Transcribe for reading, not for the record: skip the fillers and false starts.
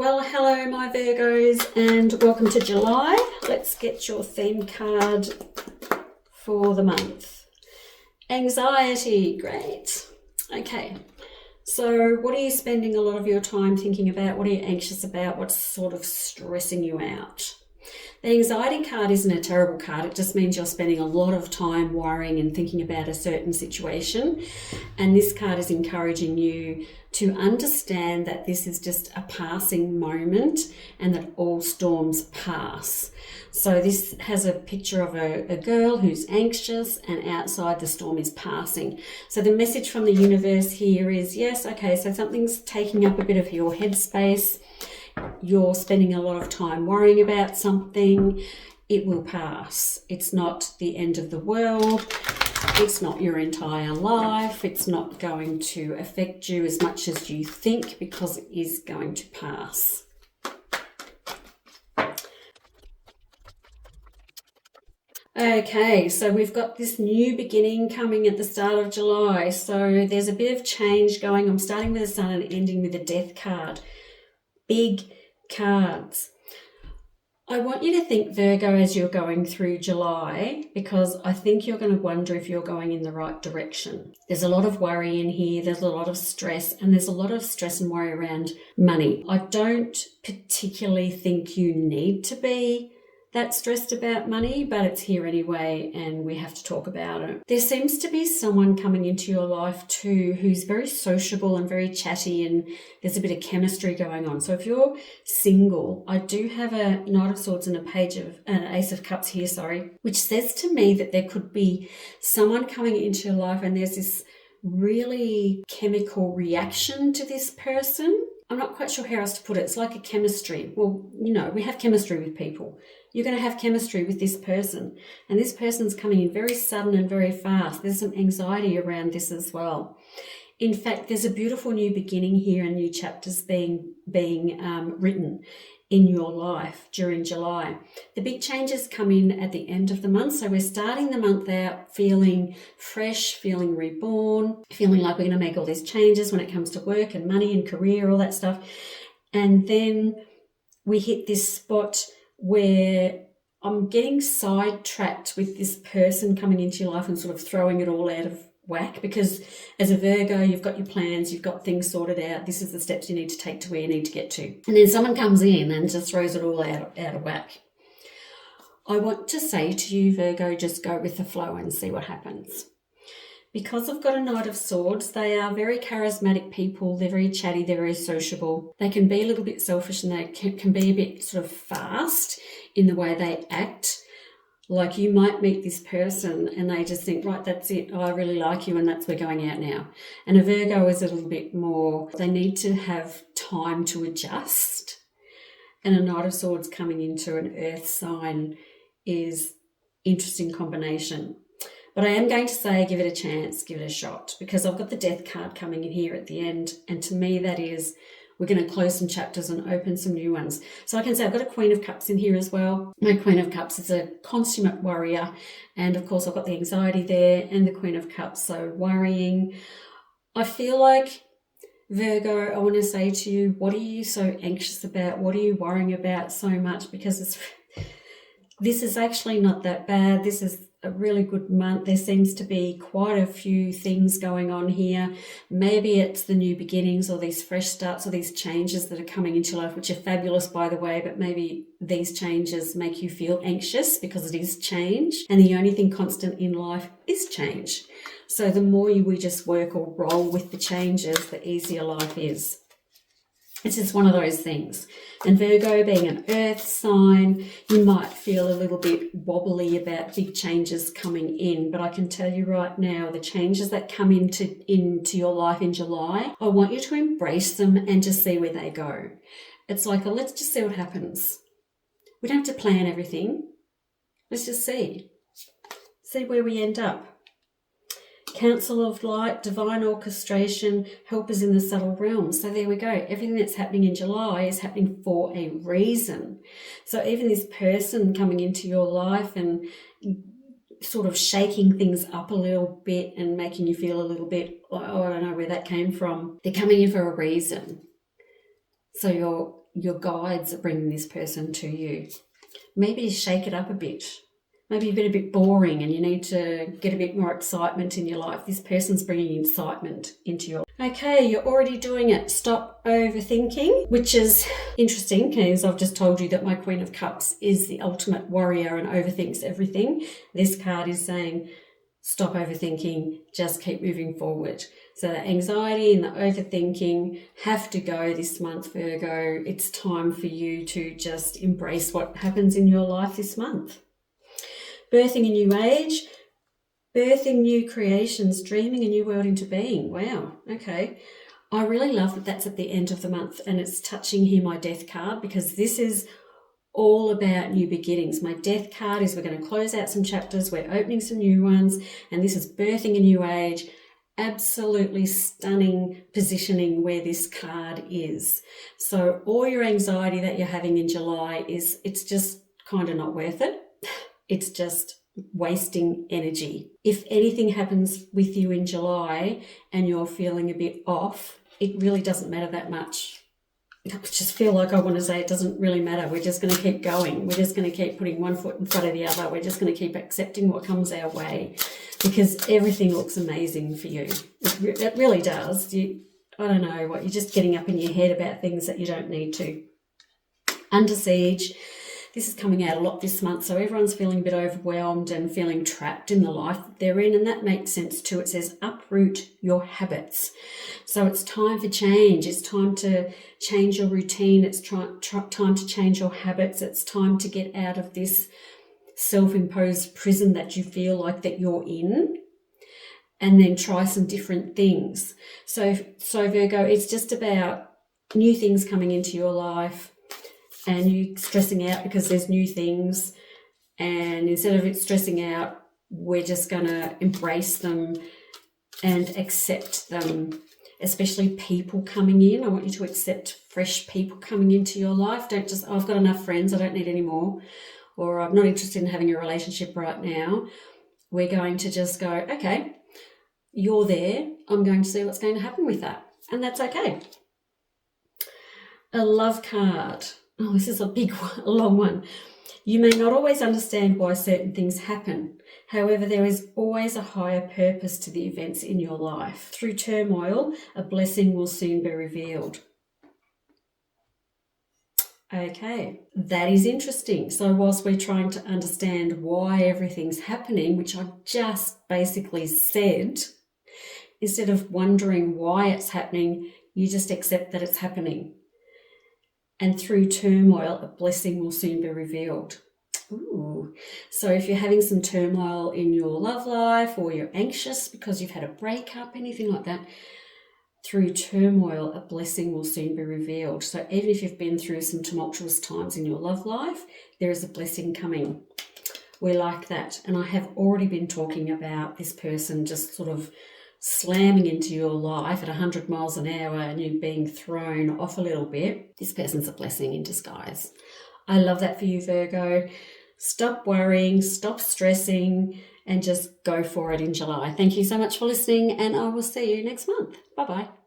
Well, hello my Virgos and welcome to July. Let's get your theme card for the month. Anxiety, great. Okay, so what are you spending a lot of your time thinking about? What are you anxious about? What's sort of stressing you out? The anxiety card isn't a terrible card. It just means you're spending a lot of time worrying and thinking about a certain situation. And this card is encouraging you to understand that this is just a passing moment and that all storms pass. So this has a picture of a girl who's anxious and outside the storm is passing. So the message from the universe here is, yes, okay, so something's taking up a bit of your headspace. You're spending a lot of time worrying about something. It will pass. It's not the end of the world. It's not your entire life. It's not going to affect you as much as you think because it is going to pass. Okay, so we've got this new beginning coming at the start of July. So there's a bit of change going. I'm starting with the Sun and ending with the Death card. Big cards. I want you to think Virgo as you're going through July, because I think you're going to wonder if you're going in the right direction. There's a lot of worry in here. There's a lot of stress, and there's a lot of stress and worry around money. I don't particularly think you need to be that stressed about money, but it's here anyway and we have to talk about it. There seems to be someone coming into your life too who's very sociable and very chatty, and there's a bit of chemistry going on. So if you're single, I do have a Knight of Swords and an Ace of Cups here, which says to me that there could be someone coming into your life and there's this really chemical reaction to this person. I'm not quite sure how else to put it. It's like a chemistry. Well, we have chemistry with people. You're going to have chemistry with this person, and this person's coming in very sudden and very fast. There's some anxiety around this as well. In fact, there's a beautiful new beginning here and new chapters being written in your life during July. The big changes come in at the end of the month. So we're starting the month out feeling fresh, feeling reborn, feeling like we're going to make all these changes when it comes to work and money and career, all that stuff. And then we hit this spot where I'm getting sidetracked with this person coming into your life and sort of throwing it all out of whack, because as a Virgo, you've got your plans, you've got things sorted out. This is the steps you need to take to where you need to get to. And then someone comes in and just throws it all out of whack. I want to say to you, Virgo, just go with the flow and see what happens. Because I've got a Knight of Swords, they are very charismatic people. They're very chatty. They're very sociable. They can be a little bit selfish and they can be a bit sort of fast in the way they act. Like you might meet this person and they just think, right, that's it. Oh, I really like you and we're going out now. And a Virgo is a little bit more, they need to have time to adjust. And a Knight of Swords coming into an earth sign is interesting combination. But I am going to say give it a chance, give it a shot, because I've got the Death card coming in here at the end. And to me, that is, we're going to close some chapters and open some new ones. So I can say I've got a Queen of Cups in here as well. My Queen of Cups is a consummate worrier. And of course, I've got the anxiety there and the Queen of Cups. So worrying. I feel like, Virgo, I want to say to you, what are you so anxious about? What are you worrying about so much? Because this is actually not that bad. This is a really good month. There seems to be quite a few things going on here. Maybe it's the new beginnings or these fresh starts or these changes that are coming into life, which are fabulous, by the way, but maybe these changes make you feel anxious because it is change. And the only thing constant in life is change. So the more we just work or roll with the changes, the easier life is. It's just one of those things. And Virgo, being an earth sign, you might feel a little bit wobbly about big changes coming in. But I can tell you right now, the changes that come into your life in July, I want you to embrace them and just see where they go. It's like, let's just see what happens. We don't have to plan everything. Let's just see where we end up. Council of Light, divine orchestration, helpers in the subtle realms. So there we go. Everything that's happening in July is happening for a reason. So even this person coming into your life and sort of shaking things up a little bit and making you feel a little bit like, oh, I don't know where that came from. They're coming in for a reason. So you're your guides are bringing this person to you. Maybe shake it up a bit. Maybe you've been a bit boring and you need to get a bit more excitement in your life. This person's bringing excitement into your life. Okay, you're already doing it. Stop overthinking, which is interesting because I've just told you that my Queen of Cups is the ultimate warrior and overthinks everything. This card is saying, stop overthinking, just keep moving forward. So the anxiety and the overthinking have to go this month, Virgo. It's time for you to just embrace what happens in your life this month. Birthing a new age, birthing new creations, dreaming a new world into being. Wow, okay. I really love that that's at the end of the month and it's touching here my death card, because this is all about new beginnings. My death card is we're going to close out some chapters, we're opening some new ones, and this is birthing a new age. Absolutely stunning positioning where this card is. So all your anxiety that you're having in July it's just kind of not worth it. It's just wasting energy. If anything happens with you in July and you're feeling a bit off, it really doesn't matter that much. I just feel like I want to say it doesn't really matter. We're just going to keep going. We're just going to keep putting one foot in front of the other. We're just going to keep accepting what comes our way, because everything looks amazing for you. It really does. I don't know what, you're just getting up in your head about things that you don't need to. Under siege. This is coming out a lot this month, so everyone's feeling a bit overwhelmed and feeling trapped in the life that they're in, and that makes sense too. It says uproot your habits. So it's time for change. It's time to change your routine. It's time to change your habits. It's time to get out of this self-imposed prison that you feel like that you're in, and then try some different things. So Virgo, it's just about new things coming into your life, and you stressing out because there's new things, and instead of it stressing out, we're just going to embrace them and accept them, especially people coming in. I want you to accept fresh people coming into your life. Don't just, oh, I've got enough friends, I don't need any more, or I'm not interested in having a relationship right now. We're going to just go, okay, you're there, I'm going to see what's going to happen with that, and that's okay. A love card. Oh, this is a big one, a long one. You may not always understand why certain things happen. However, there is always a higher purpose to the events in your life. Through turmoil, a blessing will soon be revealed. Okay, that is interesting. So whilst we're trying to understand why everything's happening, which I just basically said, instead of wondering why it's happening, you just accept that it's happening. And through turmoil, a blessing will soon be revealed. Ooh. So if you're having some turmoil in your love life, or you're anxious because you've had a breakup, anything like that, through turmoil, a blessing will soon be revealed. So even if you've been through some tumultuous times in your love life, there is a blessing coming. We like that. And I have already been talking about this person just sort of slamming into your life at 100 miles an hour and you being thrown off a little bit. This person's a blessing in disguise. I love that for you, Virgo. Stop worrying, stop stressing, and just go for it in July. Thank you so much for listening, and I will see you next month. Bye-bye.